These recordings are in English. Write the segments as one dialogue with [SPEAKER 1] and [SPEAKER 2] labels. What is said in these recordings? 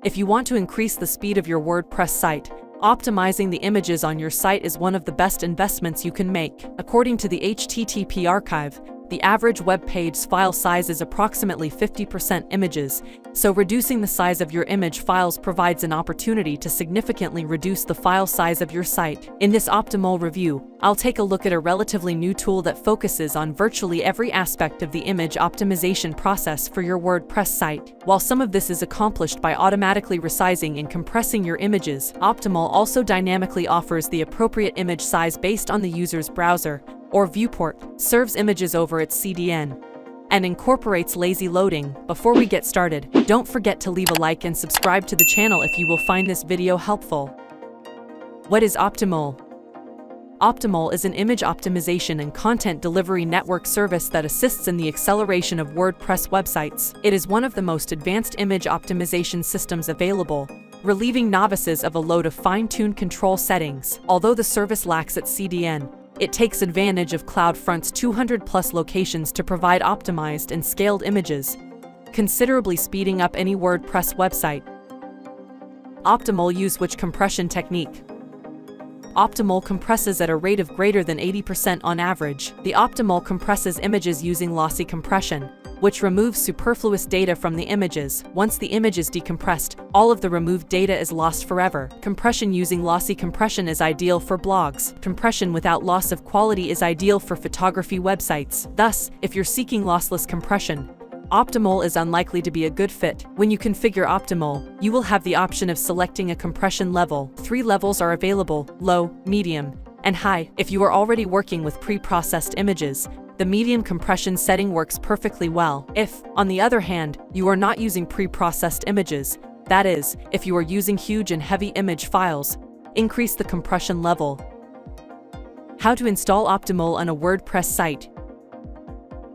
[SPEAKER 1] If you want to increase the speed of your WordPress site, optimizing the images on your site is one of the best investments you can make. According to the HTTP archive, the average web page's file size is approximately 50% images, so reducing the size of your image files provides an opportunity to significantly reduce the file size of your site. In this Optimole review, I'll take a look at a relatively new tool that focuses on virtually every aspect of the image optimization process for your WordPress site. While some of this is accomplished by automatically resizing and compressing your images, Optimole also dynamically offers the appropriate image size based on the user's browser or viewport, serves images over its CDN, and incorporates lazy loading. Before we get started, don't forget to leave a like and subscribe to the channel if you will find this video helpful. What is Optimole? Optimole is an image optimization and content delivery network service that assists in the acceleration of WordPress websites. It is one of the most advanced image optimization systems available, relieving novices of a load of fine-tuned control settings. Although the service lacks its CDN, it takes advantage of CloudFront's 200+ locations to provide optimized and scaled images, considerably speeding up any WordPress website. Optimole use which compression technique? Optimole compresses at a rate of greater than 80% on average. The Optimole compresses images using lossy compression, which removes superfluous data from the images. Once the image is decompressed, all of the removed data is lost forever. Compression using lossy compression is ideal for blogs. Compression without loss of quality is ideal for photography websites. Thus, if you're seeking lossless compression, Optimole is unlikely to be a good fit. When you configure Optimole, you will have the option of selecting a compression level. 3 levels are available: low, medium, and high. If you are already working with pre-processed images, the medium compression setting works perfectly well. If, on the other hand, you are not using pre-processed images, that is, if you are using huge and heavy image files, increase the compression level. How to install Optimole on a WordPress site?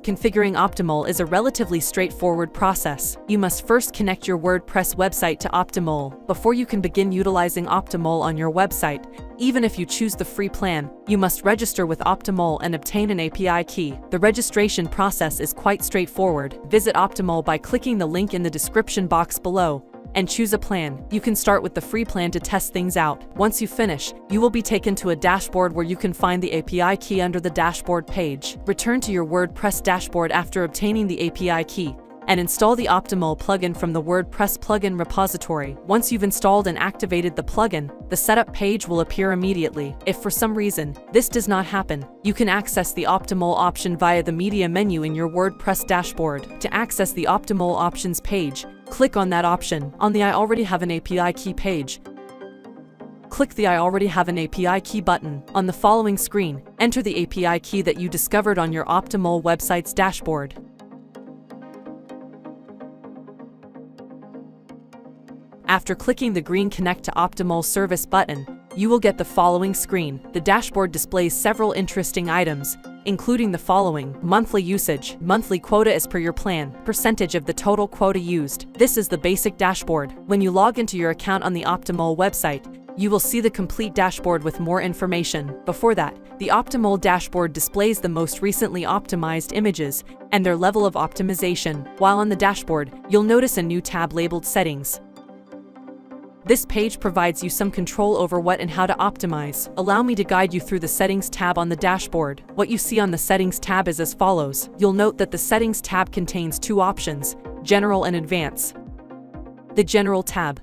[SPEAKER 1] Configuring Optimole is a relatively straightforward process. You must first connect your WordPress website to Optimole. Before you can begin utilizing Optimole on your website, even if you choose the free plan, you must register with Optimole and obtain an API key. The registration process is quite straightforward. Visit Optimole by clicking the link in the description box below and choose a plan. You can start with the free plan to test things out. Once you finish, you will be taken to a dashboard where you can find the API key under the dashboard page. Return to your WordPress dashboard after obtaining the API key and install the Optimole plugin from the WordPress plugin repository. Once you've installed and activated the plugin, the setup page will appear immediately. If for some reason this does not happen, you can access the Optimole option via the media menu in your WordPress dashboard. To access the Optimole options page, click on that option. On the I already have an API key page, click the I already have an API key button. On the following screen, enter the API key that you discovered on your Optimole website's dashboard. After clicking the green Connect to Optimole Service button, you will get the following screen. The dashboard displays several interesting items, including the following: monthly usage, monthly quota as per your plan, percentage of the total quota used. This is the basic dashboard. When you log into your account on the Optimole website, you will see the complete dashboard with more information. Before that, the Optimole dashboard displays the most recently optimized images and their level of optimization. While on the dashboard, you'll notice a new tab labeled Settings. This page provides you some control over what and how to optimize. Allow me to guide you through the Settings tab on the dashboard. What you see on the Settings tab is as follows. You'll note that the Settings tab contains 2 options: General and Advanced. The General tab.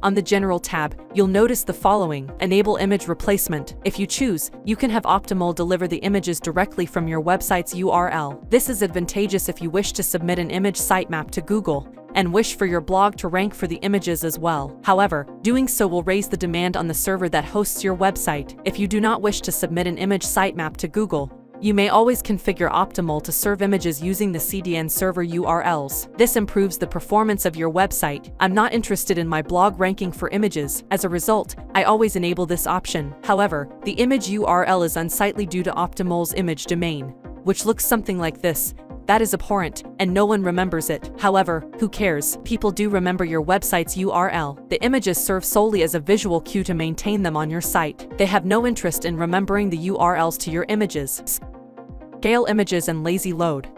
[SPEAKER 1] On the General tab, you'll notice the following: Enable image replacement. If you choose, you can have Optimole deliver the images directly from your website's URL. This is advantageous if you wish to submit an image sitemap to Google and wish for your blog to rank for the images as well. However, doing so will raise the demand on the server that hosts your website. If you do not wish to submit an image sitemap to Google, you may always configure Optimole to serve images using the CDN server URLs. This improves the performance of your website. I'm not interested in my blog ranking for images. As a result, I always enable this option. However, the image URL is unsightly due to Optimole's image domain, which looks something like this. That is abhorrent, and no one remembers it. However, who cares? People do remember your website's URL. The images serve solely as a visual cue to maintain them on your site. They have no interest in remembering the URLs to your images. Scale images and lazy load.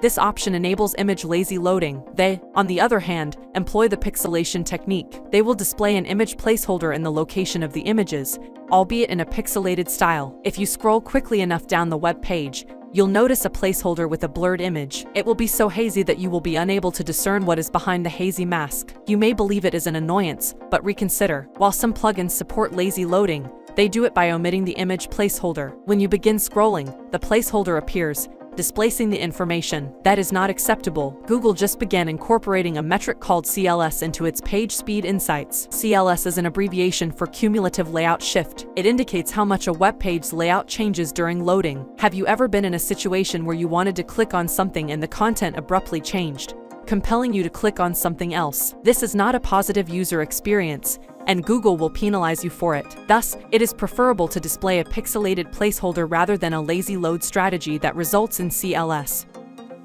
[SPEAKER 1] This option enables image lazy loading. They, on the other hand, employ the pixelation technique. They will display an image placeholder in the location of the images, albeit in a pixelated style. If you scroll quickly enough down the web page, you'll notice a placeholder with a blurred image. It will be so hazy that you will be unable to discern what is behind the hazy mask. You may believe it is an annoyance, but reconsider. While some plugins support lazy loading, they do it by omitting the image placeholder. When you begin scrolling, the placeholder appears, displacing the information. That is not acceptable. Google just began incorporating a metric called CLS into its page speed insights. CLS is an abbreviation for cumulative layout shift. It indicates how much a web page's layout changes during loading. Have you ever been in a situation where you wanted to click on something and the content abruptly changed, compelling you to click on something else? This is not a positive user experience, and Google will penalize you for it. Thus, it is preferable to display a pixelated placeholder rather than a lazy load strategy that results in CLS.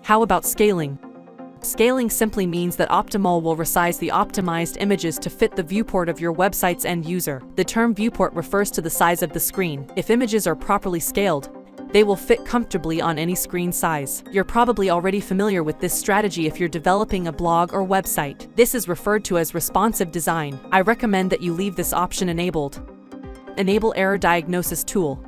[SPEAKER 1] How about scaling? Scaling simply means that Optimole will resize the optimized images to fit the viewport of your website's end user. The term viewport refers to the size of the screen. If images are properly scaled, they will fit comfortably on any screen size. You're probably already familiar with this strategy if you're developing a blog or website. This is referred to as responsive design. I recommend that you leave this option enabled. Enable Error Diagnosis Tool.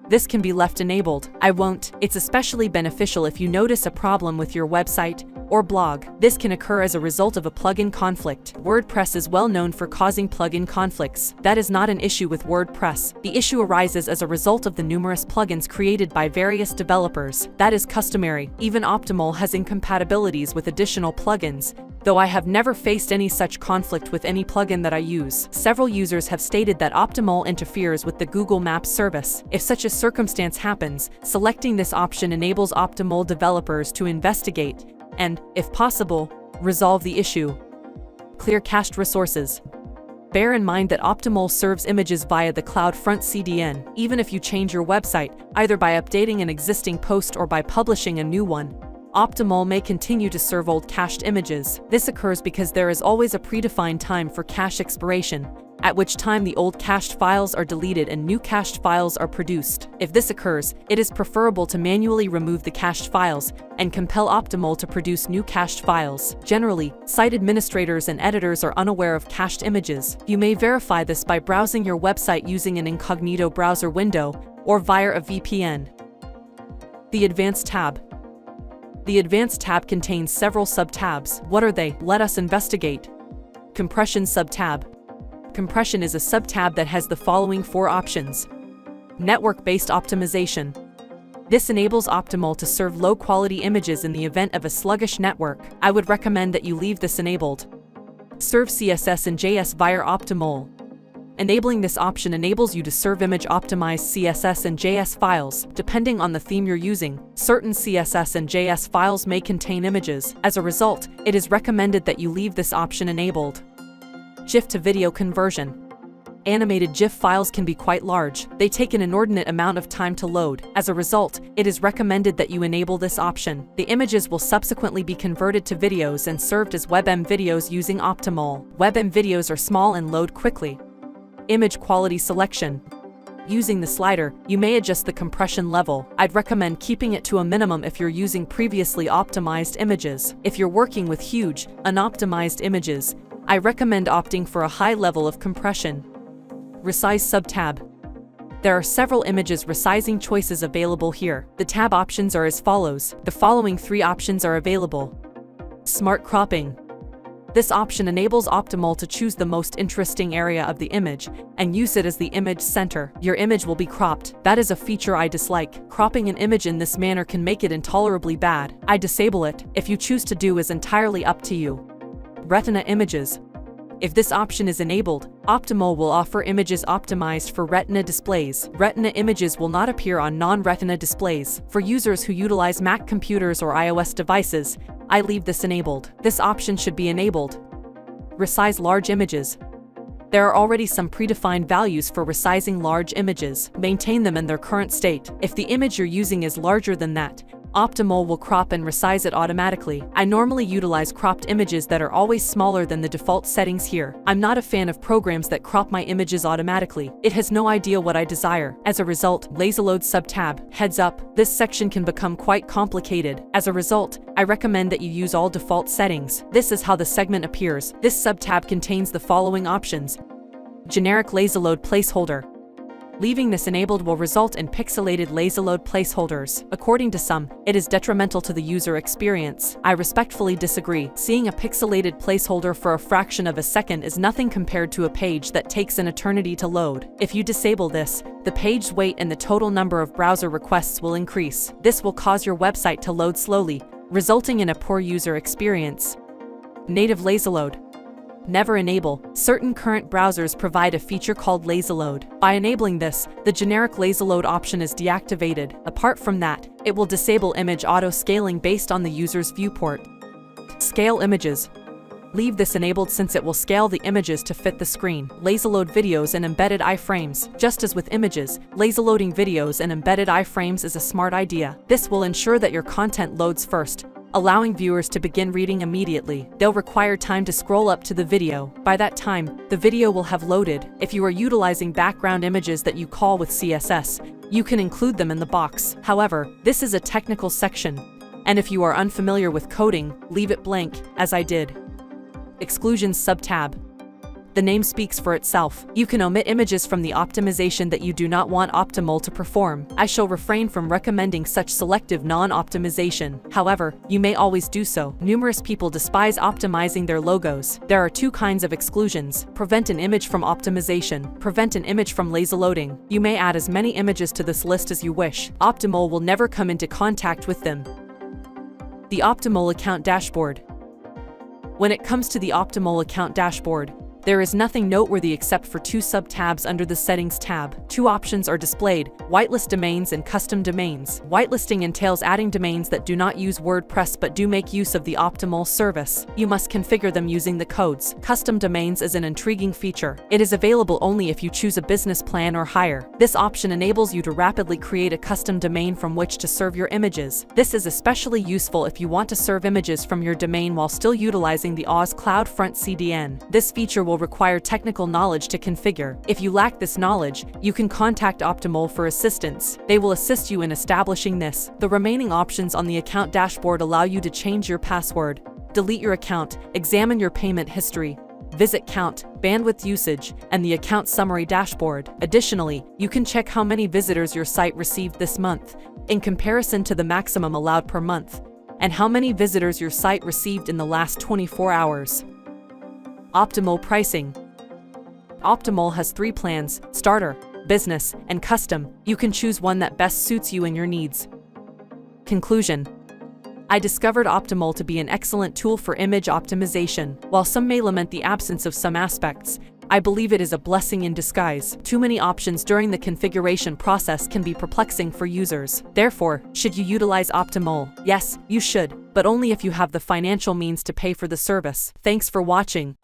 [SPEAKER 1] This can be left enabled. I won't. It's especially beneficial if you notice a problem with your website or blog. This can occur as a result of a plugin conflict. WordPress is well known for causing plugin conflicts. That is not an issue with WordPress. The issue arises as a result of the numerous plugins created by various developers. That is customary. Even Optimole has incompatibilities with additional plugins, though I have never faced any such conflict with any plugin that I use. Several users have stated that Optimole interferes with the Google Maps service. If such a circumstance happens, selecting this option enables Optimole developers to investigate and, if possible, resolve the issue. Clear cached resources. Bear in mind that Optimole serves images via the CloudFront CDN. Even if you change your website, either by updating an existing post or by publishing a new one, Optimole may continue to serve old cached images. This occurs because there is always a predefined time for cache expiration, at which time the old cached files are deleted and new cached files are produced. If this occurs, it is preferable to manually remove the cached files and compel Optimole to produce new cached files. Generally, site administrators and editors are unaware of cached images. You may verify this by browsing your website using an incognito browser window or via a VPN. The Advanced tab. The Advanced tab contains several sub-tabs. What are they? Let us investigate. Compression sub-tab. Compression is a sub-tab that has the following 4 options. Network-based optimization. This enables Optimole to serve low-quality images in the event of a sluggish network. I would recommend that you leave this enabled. Serve CSS and JS via Optimole. Enabling this option enables you to serve image-optimized CSS and JS files. Depending on the theme you're using, certain CSS and JS files may contain images. As a result, it is recommended that you leave this option enabled. GIF to video conversion. Animated GIF files can be quite large. They take an inordinate amount of time to load. As a result, it is recommended that you enable this option. The images will subsequently be converted to videos and served as WebM videos using Optimole. WebM videos are small and load quickly. Image quality selection. Using the slider, you may adjust the compression level. I'd recommend keeping it to a minimum if you're using previously optimized images. If you're working with huge, unoptimized images, I recommend opting for a high level of compression. Resize sub-tab. There are several images resizing choices available here. The tab options are as follows. The following 3 options are available. Smart cropping. This option enables Optimole to choose the most interesting area of the image and use it as the image center. Your image will be cropped. That is a feature I dislike. Cropping an image in this manner can make it intolerably bad. I disable it. If you choose to do is entirely up to you. Retina images. If this option is enabled, Optimole will offer images optimized for Retina displays. Retina images will not appear on non-Retina displays. For users who utilize Mac computers or iOS devices, I leave this enabled. This option should be enabled. Resize large images. There are already some predefined values for resizing large images. Maintain them in their current state. If the image you're using is larger than that, Optimole will crop and resize it automatically. I normally utilize cropped images that are always smaller than the default settings here. I'm not a fan of programs that crop my images automatically. It has no idea what I desire. As a result, lazy load sub-tab. Heads up, this section can become quite complicated. As a result, I recommend that you use all default settings. This is how the segment appears. This sub-tab contains the following options. Generic lazy load placeholder. Leaving this enabled will result in pixelated lazy load placeholders. According to some, it is detrimental to the user experience. I respectfully disagree. Seeing a pixelated placeholder for a fraction of a second is nothing compared to a page that takes an eternity to load. If you disable this, the page weight and the total number of browser requests will increase. This will cause your website to load slowly, resulting in a poor user experience. Native lazy load. Never enable. Certain current browsers provide a feature called lazy load. By enabling this, the generic lazy load option is deactivated. Apart from that, it will disable image auto-scaling based on the user's viewport. Scale images. Leave this enabled since it will scale the images to fit the screen. Lazy load videos and embedded iframes. Just as with images, lazy loading videos and embedded iframes is a smart idea. This will ensure that your content loads first, allowing viewers to begin reading immediately. They'll require time to scroll up to the video. By that time, the video will have loaded. If you are utilizing background images that you call with CSS, you can include them in the box. However, this is a technical section, and if you are unfamiliar with coding, leave it blank, as I did. Exclusions sub-tab. The name speaks for itself. You can omit images from the optimization that you do not want Optimole to perform. I shall refrain from recommending such selective non-optimization. However, you may always do so. Numerous people despise optimizing their logos. There are two kinds of exclusions. Prevent an image from optimization. Prevent an image from lazy loading. You may add as many images to this list as you wish. Optimole will never come into contact with them. The Optimole account dashboard. When it comes to the Optimole account dashboard, there is nothing noteworthy except for two sub-tabs under the Settings tab. Two options are displayed: whitelist domains and custom domains. Whitelisting entails adding domains that do not use WordPress but do make use of the Optimole service. You must configure them using the codes. Custom domains is an intriguing feature. It is available only if you choose a business plan or higher. This option enables you to rapidly create a custom domain from which to serve your images. This is especially useful if you want to serve images from your domain while still utilizing the Oz CloudFront CDN. This feature will require technical knowledge to configure. If you lack this knowledge, you can contact Optimole for assistance. They will assist you in establishing this. The remaining options on the account dashboard allow you to change your password, delete your account, examine your payment history, visit count, bandwidth usage, and the account summary dashboard. Additionally, you can check how many visitors your site received this month, in comparison to the maximum allowed per month, and how many visitors your site received in the last 24 hours. Optimole pricing. Optimole has 3 plans: starter, business, and custom. You can choose one that best suits you and your needs. Conclusion. I discovered Optimole to be an excellent tool for image optimization. While some may lament the absence of some aspects, I believe it is a blessing in disguise. Too many options during the configuration process can be perplexing for users. Therefore, should you utilize Optimole? Yes, you should, but only if you have the financial means to pay for the service. Thanks for watching.